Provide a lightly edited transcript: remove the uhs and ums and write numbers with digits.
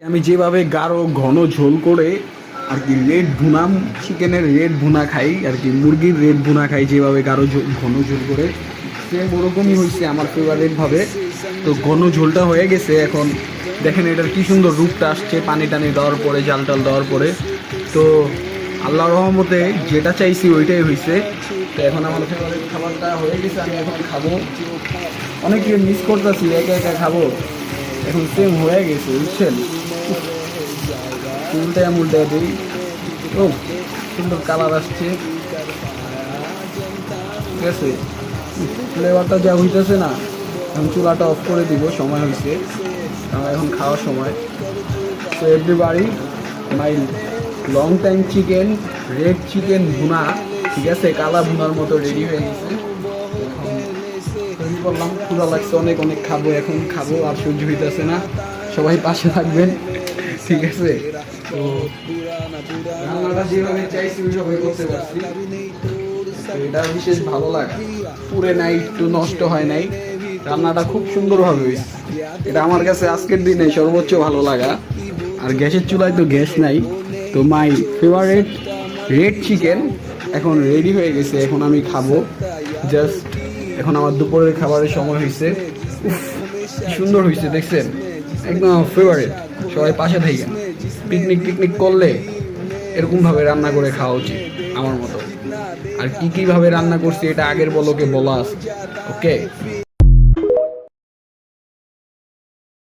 আমি যেভাবে গাঢ় ঘন ঝোল করে আর কি রেড ভুনা, চিকেনের রেড ভুনা খাই আর কি, মুরগির রেড ভুনা খাই যেভাবে গাঢ় ঘন ঝোল করে, সেম ওরকমই হয়েছে আমার ফেভারিটভাবে। তো ঘন ঝোলটা হয়ে গেছে, এখন দেখেন এটার কি সুন্দর রূপটা আসছে পানি টানি দেওয়ার পরে, জাল টাল দেওয়ার পরে। তো আল্লাহর রহমতে যেটা চাইছি ওইটাই হয়েছে। তো এখন আমার ফেভারিট খাবারটা হয়ে গেছে, আমি এখন খাবো। অনেকে মিস করতেছি, একা একা খাবো, এখন সেম হয়ে গেছে বুঝছেন। উল্টায় মুল্টায় দিই, ও সুন্দর কালার আসছে, ঠিক আছে। ফ্লেভারটা যা হইতেছে না, এখন চুলাটা অফ করে দিব, সময় হয়েছে, আমার এখন খাওয়ার সময়। তো এভরিবাডি, মাই long time chicken, red chicken ভুনা, ঠিক আছে, কালা ভুনার মতো রেডি হয়ে গেছে। তৈরি করলাম, ক্ষুধা লাগছে অনেক, অনেক খাবো, এখন খাবো, আর সহ্য হইতেছে না। সবাই পাশে থাকবেন, ঠিক আছে। তো রান্নাটা যেভাবে চাইছি ওইভাবে করতে পারছি, তো এটা বিশেষ ভালো লাগা, পুরে নাই, একটু নষ্ট হয় নাই, রান্নাটা খুব সুন্দরভাবে হয়েছে। এটা আমার কাছে আজকের দিনে সর্বোচ্চ ভালো লাগা। আর গ্যাসের চুলায় তো গ্যাস নাই, তো মাই ফেভারিট রেড চিকেন এখন রেডি হয়ে গেছে, এখন আমি খাবো জাস্ট। এখন আমার দুপুরের খাবারের সময় হয়েছে। উফ, কি সুন্দর হয়েছে দেখছেন, একদম ফেভারিট। সবাই পাশে থাকেন, পিকনিক টিকনিক করলে এরকমভাবে রান্না করে খাওয়া উচিত আমার মতো। আর কি কিভাবে রান্না করছি এটা আগের বলকে বলা আছে, ওকে।